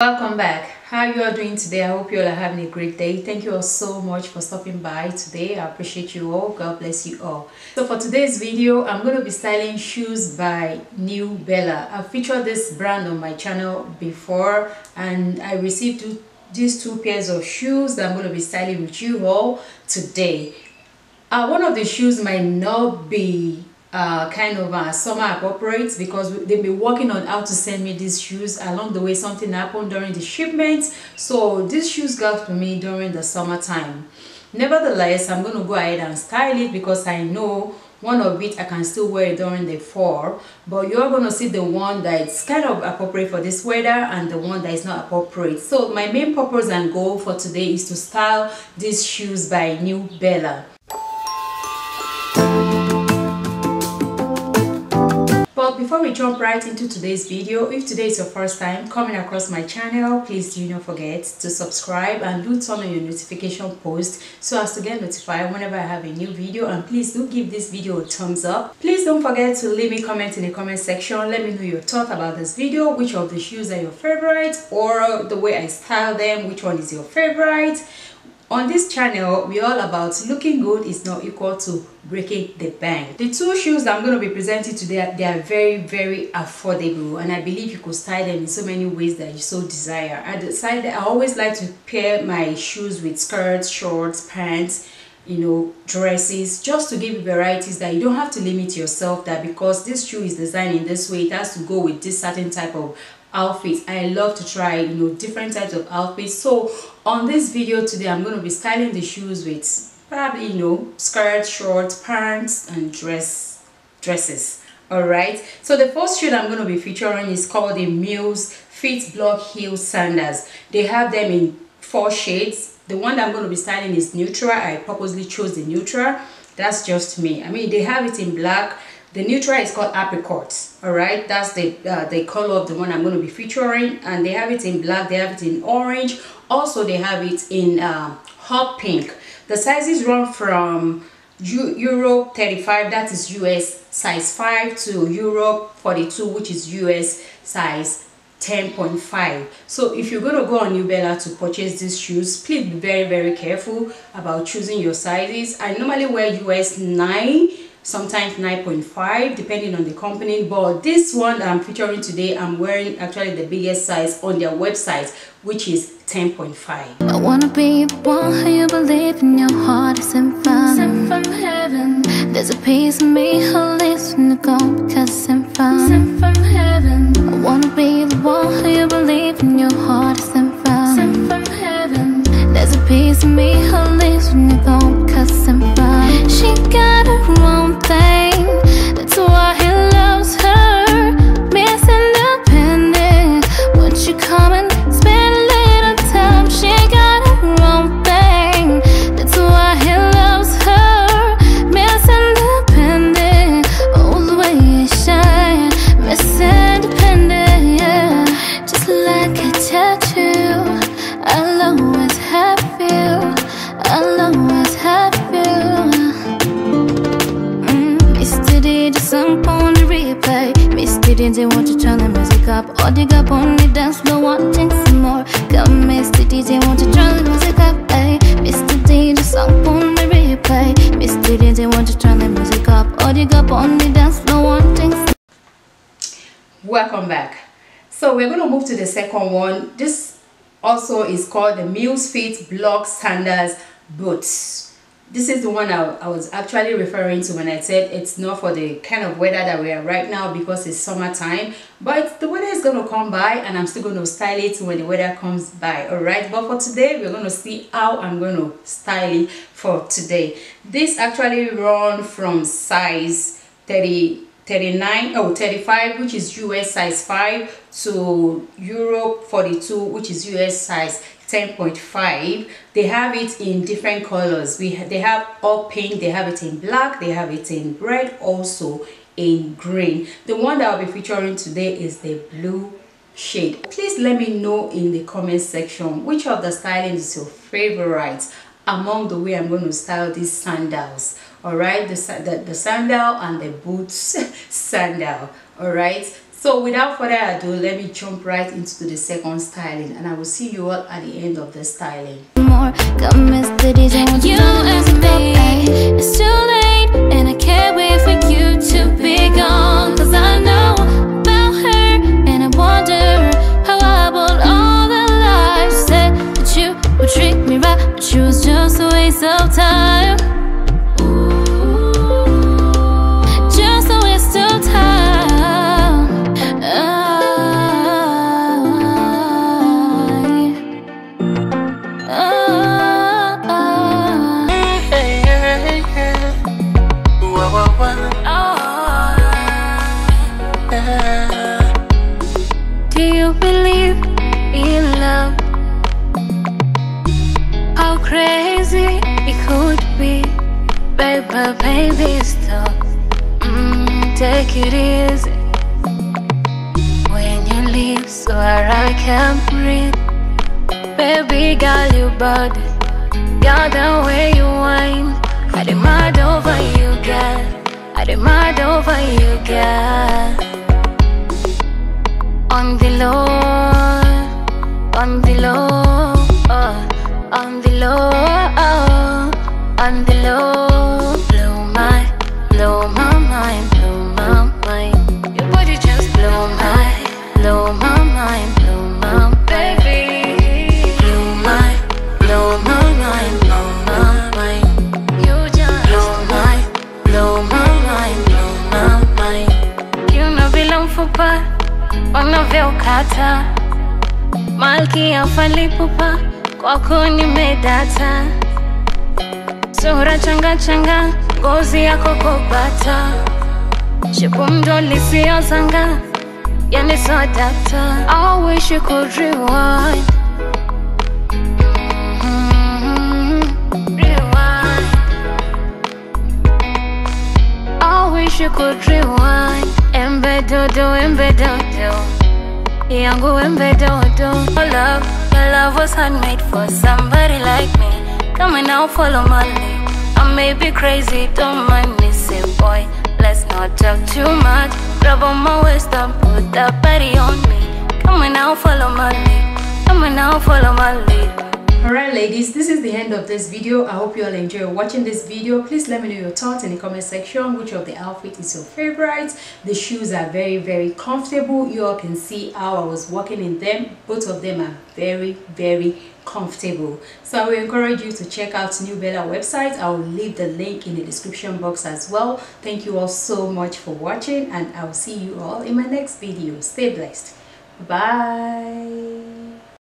Welcome back. How you are doing today? I hope you all are having a great day. Thank you all so much for stopping by today. I appreciate you all. God bless you all. So for today's video, I'm going to be styling shoes by Newbella. I've featured this brand on my channel before and I received these two pairs of shoes that I'm going to be styling with you all today. One of the shoes might not be kind of summer appropriate because they've been working on how to send me these shoes. Along the way, something happened during the shipment, so these shoes got to me during the summertime. Nevertheless, I'm going to go ahead and style it because I know one of it I can still wear it during the fall, but you're going to see the one that is kind of appropriate for this weather and the one that is not appropriate. So my main purpose and goal for today is to style these shoes by Newbella. But before we jump right into today's video, if today is your first time coming across my channel, please do not forget to subscribe and do turn on your notification post so as to get notified whenever I have a new video. And please do give this video a thumbs up. Please don't forget to leave me a comment in the comment section. Let me know your thought about this video, which of the shoes are your favorite, or the way I style them, which one is your favorite. On this channel, we're all about looking good is not equal to breaking the bank. The two shoes that I'm going to be presenting today, they are very affordable, and I believe you could style them in so many ways that you so desire. I decided I always like to pair my shoes with skirts, shorts, pants, dresses, just to give you varieties that you don't have to limit yourself that because this shoe is designed in this way, it has to go with this certain type of outfits. I love to try different types of outfits. So on this video today, I'm going to be styling the shoes with probably skirts, shorts, pants, and dresses. All right, so the first shoe that I'm going to be featuring is called the Muse Fit Block Heel Sandals. They have them in 4 shades. The one that I'm going to be styling is neutral. I purposely chose the neutral. That's just me. I mean, they have it in black. The neutral is called apricot. All right, that's the color of the one I'm going to be featuring, and they have it in black, they have it in orange, also they have it in hot pink. The sizes run from Euro 35, that is US size 5, to Euro 42, which is US size 10.5. So if you're going to go on Newbella to purchase these shoes, please be very careful about choosing your sizes. I normally wear US 9, sometimes 9.5, depending on the company, but this one that I'm featuring today, I'm wearing actually the biggest size on their website, which is 10.5. I wanna be the one who you believe in, your heart is sent from heaven. There's a piece of me who lives in the gold because it's sent from heaven. I wanna be the one who you believe in, your heart is sent from heaven. There's a piece of me who lives in the gold because it's sent from. She got her own thing, that's why he loves her. Miss Independent, won't you come and spend a little time? She got her own thing, that's why he loves her. Miss Independent, all the way you shine. Miss Independent, yeah. Just like a tattoo, I'll always have you, I'll always have you. Mr. DJ, song on the replay. Mr. DJ, won't you turn the music up? Or dig up on the dance floor, wanting some more. Come, Mr. DJ, won't you turn the music up? Ay, Mr. DJ, song on the replay. Mr. DJ, won't you turn the music up? Or dig up on the dance floor, wanting some. Welcome back. So we're going to move to the second one. This also is called the Muse Fit Block Sandals Boots. This is the one I was actually referring to when I said it's not for the kind of weather that we are right now because it's summertime, but the weather is going to come by and I'm still going to style it when the weather comes by. All right, but for today we're going to see how I'm going to style it for today. This actually run from size 35, which is US size 5, to Euro 42, which is US size 10.5. They have it in different colors. They have all pink, they have it in black, they have it in red, also in green. The one that I'll be featuring today is the blue shade. Please let me know in the comment section which of the styling is your favorite among the way I'm going to style these sandals. All right, the sandal and the boots sandal. All right, So without further ado, let me jump right into the second styling, and I will see you all at the end of the styling. More, you and me, it's too late, and I can't wait for you to be gone. Cause I know about her, and I wonder how I bought all the lies. Said that you would treat me right, but you was just a waste of time. Just a waste of time. Do you believe in love? How crazy it could be, baby, stop. Take it easy when you leave, so I can't breathe. Baby girl, you body, got the way you whine. I demand over you, girl. I demand over you, girl. On the low, on the low, on the low, on the low. Blow my mind, blow my mind. Your body just blow my mind, blow my baby. Blow my mind, blow my mind. You just blow my mind, blow my mind. You know belong for part. Unavyokata malkia falipupa kwako nimedata, sura changa ngozi yako kobata, shepu mdoli sio zanga, yani so data. I wish you could rewind, rewind. I wish you could rewind. Embedodo, yangu embedodo. Your love was handmade for somebody like me. Come and now follow my lead. I may be crazy, don't mind me, say boy, let's not talk too much. Rub on my waist and put that body on me. Come and now follow my lead. Come and now follow my lead. Alright ladies, this is the end of this video. I hope you all enjoy watching this video. Please let me know your thoughts in the comment section. Which of the outfit is your favorite? The shoes are very comfortable. You all can see how I was walking in them. Both of them are very comfortable. So I will encourage you to check out Newbella website. I will leave the link in the description box as well. Thank you all so much for watching, and I will see you all in my next video. Stay blessed. Bye.